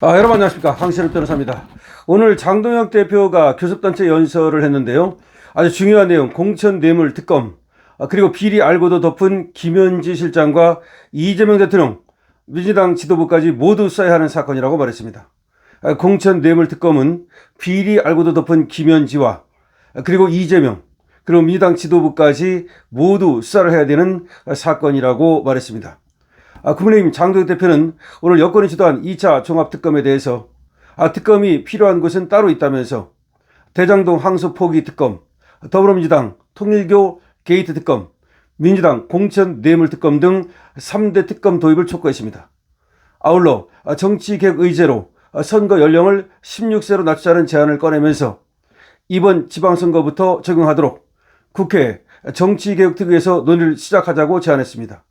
여러분 안녕하십니까, 황신업 변호사입니다. 오늘 장동혁 대표가 교섭단체 연설을 했는데요, 아주 중요한 내용, 공천 뇌물 특검, 그리고 비리 알고도 덮은 김현지 실장과 이재명 대통령, 민주당 지도부까지 모두 써야 하는 사건이라고 말했습니다. 공천 뇌물 특검은 비리 알고도 덮은 김현지와 그리고 이재명, 그리고 민주당 지도부까지 모두 수사를 해야 되는 사건이라고 말했습니다. 국민의힘 장동혁 대표는 오늘 여권이 주도한 2차 종합특검에 대해서 특검이 필요한 곳은 따로 있다면서 대장동 항소 포기 특검, 더불어민주당 통일교 게이트 특검, 민주당 공천 뇌물 특검 등 3대 특검 도입을 촉구했습니다. 아울러 정치개혁 의제로 선거 연령을 16세로 낮추자는 제안을 꺼내면서 이번 지방선거부터 적용하도록 국회 정치개혁특위에서 논의를 시작하자고 제안했습니다.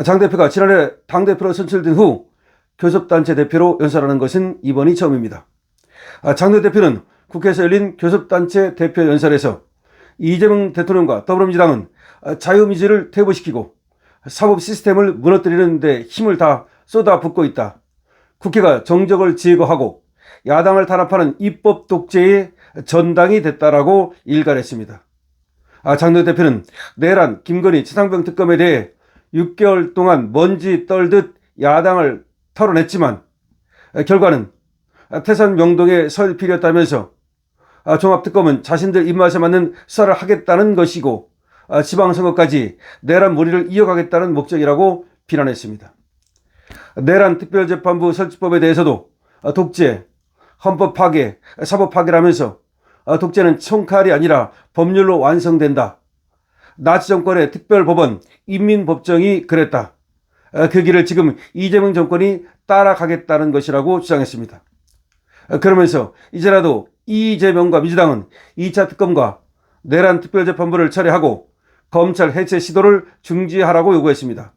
장 대표가 지난해 당대표로 선출된 후 교섭단체 대표로 연설하는 것은 이번이 처음입니다. 장 대표는 국회에서 열린 교섭단체 대표 연설에서 이재명 대통령과 더불어민주당은 자유민주를 퇴보시키고 사법 시스템을 무너뜨리는 데 힘을 다 쏟아붓고 있다. 국회가 정적을 제거하고 야당을 탄압하는 입법 독재의 전당이 됐다라고 일갈했습니다. 장 대표는 내란, 김건희, 최상병 특검에 대해 6개월 동안 먼지 떨듯 야당을 털어냈지만 결과는 태산 명동에 설 필요했다면서 종합특검은 자신들 입맛에 맞는 수사를 하겠다는 것이고 지방선거까지 내란 몰이를 이어가겠다는 목적이라고 비난했습니다. 내란 특별재판부 설치법에 대해서도 독재, 헌법 파괴, 사법 파괴라면서 독재는 총칼이 아니라 법률로 완성된다. 나치 정권의 특별법원, 인민법정이 그랬다. 그 길을 지금 이재명 정권이 따라가겠다는 것이라고 주장했습니다. 그러면서 이제라도 이재명과 민주당은 2차 특검과 내란 특별재판부를 철회하고 검찰 해체 시도를 중지하라고 요구했습니다.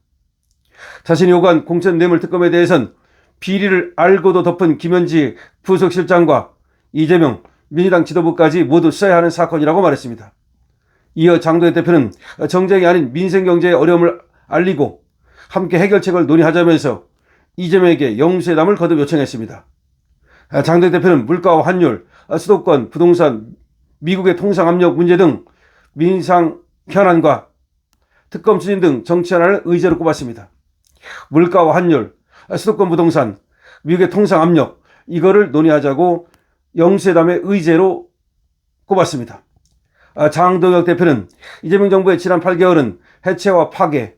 자신이 요구한 공천 뇌물 특검에 대해선 비리를 알고도 덮은 김현지 부속실장과 이재명, 민주당 지도부까지 모두 써야 하는 사건이라고 말했습니다. 이어 장동혁 대표는 정쟁이 아닌 민생경제의 어려움을 알리고 함께 해결책을 논의하자면서 이재명에게 영수회담을 거듭 요청했습니다. 장동혁 대표는 물가와 환율, 수도권, 부동산, 미국의 통상 압력 문제 등 민상 현안과 특검 추진 등 정치 현안을 의제로 꼽았습니다. 물가와 환율, 수도권 부동산, 미국의 통상 압력, 이거를 논의하자고 영수회담의 의제로 꼽았습니다. 장동혁 대표는 이재명 정부의 지난 8개월은 해체와 파괴,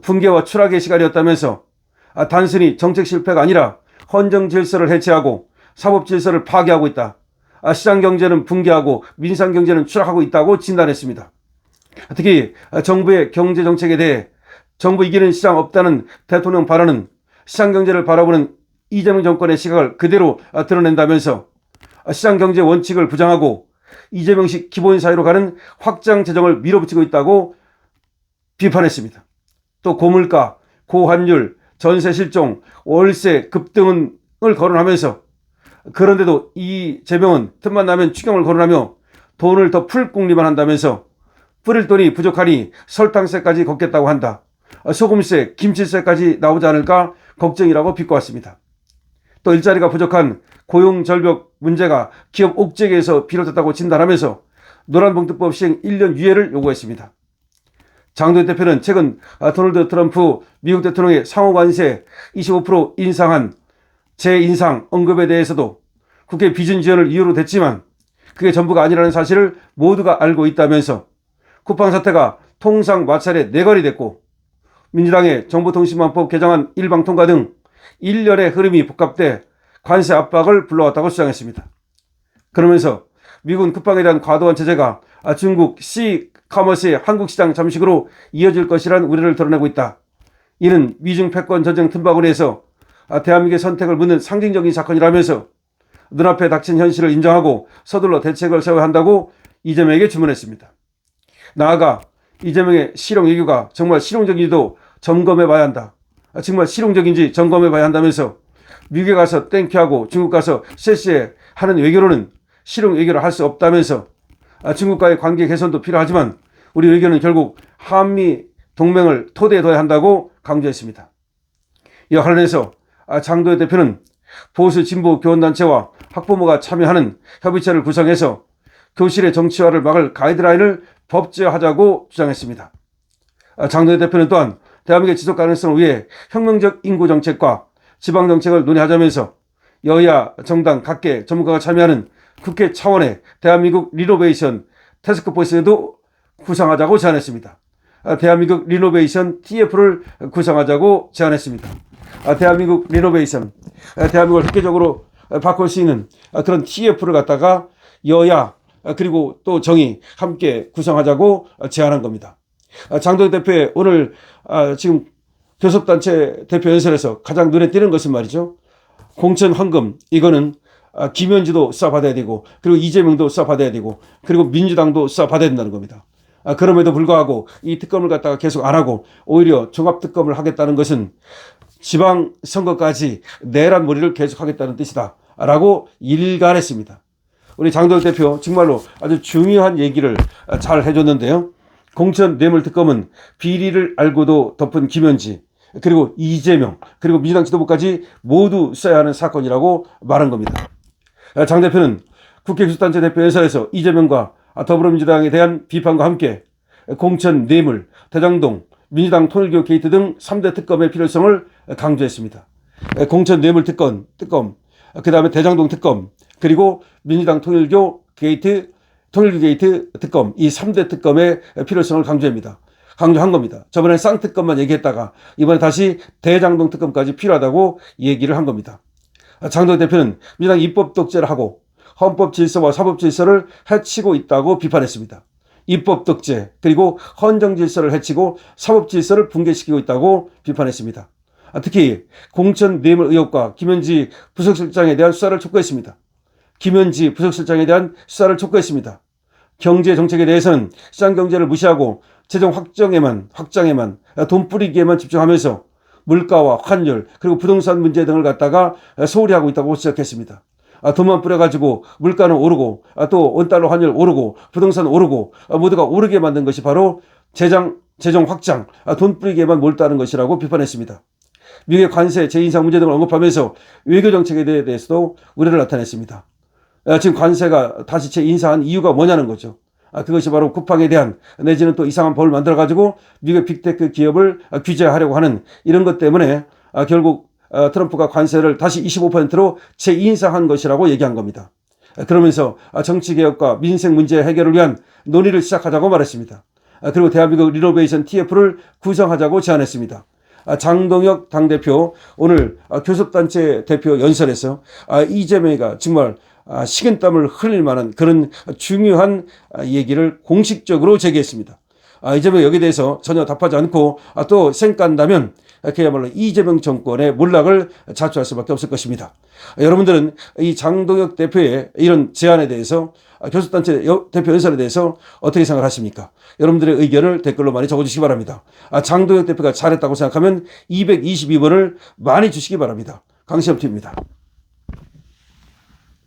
붕괴와 추락의 시간이었다면서 단순히 정책 실패가 아니라 헌정 질서를 해체하고 사법 질서를 파괴하고 있다. 시장 경제는 붕괴하고 민상 경제는 추락하고 있다고 진단했습니다. 특히 정부의 경제 정책에 대해 정부 이기는 시장 없다는 대통령 발언은 시장 경제를 바라보는 이재명 정권의 시각을 그대로 드러낸다면서 시장 경제 원칙을 부정하고 이재명식 기본 사유로 가는 확장 재정을 밀어붙이고 있다고 비판했습니다. 또 고물가, 고환율, 전세 실종, 월세 급등을 거론하면서 그런데도 이재명은 틈만 나면 추경을 거론하며 돈을 더 풀 궁리만 한다면서 뿌릴 돈이 부족하니 설탕세까지 걷겠다고 한다. 소금세, 김치세까지 나오지 않을까 걱정이라고 비꼬았습니다. 또 일자리가 부족한 고용절벽 문제가 기업 옥죄기에서 비롯했다고 진단하면서 노란봉투법 시행 1년 유예를 요구했습니다. 장동혁 대표는 최근 도널드 트럼프 미국 대통령의 상호관세 25% 인상한 재인상 언급에 대해서도 국회 비준 지원을 이유로 댔지만 그게 전부가 아니라는 사실을 모두가 알고 있다면서 쿠팡 사태가 통상 마찰의 내걸이 됐고 민주당의 정보통신망법 개정안 일방 통과 등 일련의 흐름이 복합돼 관세 압박을 불러왔다고 주장했습니다. 그러면서 미국은 쿠팡에 대한 과도한 제재가 중국 C-커머스의 한국 시장 잠식으로 이어질 것이란 우려를 드러내고 있다. 이는 미중 패권 전쟁 틈바구니에서 대한민국의 선택을 묻는 상징적인 사건이라면서 눈앞에 닥친 현실을 인정하고 서둘러 대책을 세워야 한다고 이재명에게 주문했습니다. 나아가 이재명의 실용 외교가 정말 실용적인지도 점검해봐야 한다. 정말 실용적인지 점검해봐야 한다면서 미국에 가서 땡큐하고 중국 가서 쎄쎄 하는 외교로는 실용 외교를 할 수 없다면서 중국과의 관계 개선도 필요하지만 우리 외교는 결국 한미 동맹을 토대에 둬야 한다고 강조했습니다. 이와 관련해서 장도혁 대표는 보수 진보 교원단체와 학부모가 참여하는 협의체를 구성해서 교실의 정치화를 막을 가이드라인을 법제화하자고 주장했습니다. 장동혁 대표는 또한 대한민국의 지속 가능성을 위해 혁명적 인구 정책과 지방 정책을 논의하자면서 여야 정당 각계 전문가가 참여하는 국회 차원의 대한민국 리노베이션 태스크포스도 구성하자고 제안했습니다. 대한민국 리노베이션 TF를 구성하자고 제안했습니다. 대한민국 리노베이션, 대한민국을 획기적으로 바꿀 수 있는 그런 TF를 갖다가 여야 그리고 또 정의 함께 구성하자고 제안한 겁니다. 장동혁 대표의 오늘 지금 교섭단체 대표 연설에서 가장 눈에 띄는 것은 말이죠. 공천 헌금, 이거는 김현지도 수사받아야 되고, 그리고 이재명도 수사받아야 되고, 그리고 민주당도 수사받아야 된다는 겁니다. 그럼에도 불구하고 이 특검을 갖다가 계속 안 하고 오히려 종합특검을 하겠다는 것은 지방선거까지 내란 머리를 계속하겠다는 뜻이다 라고 일갈했습니다. 우리 장동혁 대표 정말로 아주 중요한 얘기를 잘 해줬는데요. 공천 뇌물특검은 비리를 알고도 덮은 김현지, 그리고 이재명, 그리고 민주당 지도부까지 모두 써야 하는 사건이라고 말한 겁니다. 장 대표는 국회 교섭단체 대표 연설에서 이재명과 더불어민주당에 대한 비판과 함께 공천 뇌물, 대장동, 민주당 통일교 게이트 등 3대 특검의 필요성을 강조했습니다. 공천 뇌물 특검, 그 다음에 대장동 특검, 그리고 민주당 통일교 게이트 특검, 이 3대 특검의 필요성을 강조한 겁니다. 저번에 쌍특검만 얘기했다가 이번에 다시 대장동 특검까지 필요하다고 얘기를 한 겁니다. 장동혁 대표는 민주당 입법 독재를 하고 헌법 질서와 사법 질서를 해치고 있다고 비판했습니다. 입법 독재, 그리고 헌정 질서를 해치고 사법 질서를 붕괴시키고 있다고 비판했습니다. 특히 공천 뇌물 의혹과 김현지 부속실장에 대한 수사를 촉구했습니다. 경제 정책에 대해서는 시장 경제를 무시하고 재정 확장에만 돈 뿌리기에만 집중하면서 물가와 환율 그리고 부동산 문제 등을 갖다가 소홀히 하고 있다고 지적했습니다. 돈만 뿌려가지고 물가는 오르고 또 원달러 환율 오르고 부동산 오르고 모두가 오르게 만든 것이 바로 재정 확장, 돈 뿌리기에만 몰두하는 것이라고 비판했습니다. 미국의 관세, 재인상 문제 등을 언급하면서 외교 정책에 대해서도 우려를 나타냈습니다. 지금 관세가 다시 재인상한 이유가 뭐냐는 거죠. 그것이 바로 쿠팡에 대한 내지는 또 이상한 법을 만들어가지고 미국의 빅테크 기업을 규제하려고 하는 이런 것 때문에 결국 트럼프가 관세를 다시 25%로 재인상한 것이라고 얘기한 겁니다. 그러면서 정치개혁과 민생 문제 해결을 위한 논의를 시작하자고 말했습니다. 그리고 대한민국 리노베이션 TF를 구성하자고 제안했습니다. 장동혁 당대표 오늘 교섭단체 대표 연설에서 이재명이가 정말 식은땀을 흘릴 만한 그런 중요한 얘기를 공식적으로 제기했습니다. 이재명 여기에 대해서 전혀 답하지 않고 또 생각한다면 그야말로 이재명 정권의 몰락을 자초할 수밖에 없을 것입니다. 여러분들은 이 장동혁 대표의 이런 제안에 대해서 교섭단체 대표 연설에 대해서 어떻게 생각하십니까? 여러분들의 의견을 댓글로 많이 적어주시기 바랍니다. 장동혁 대표가 잘했다고 생각하면 222번을 많이 주시기 바랍니다. 강시엽TV입니다.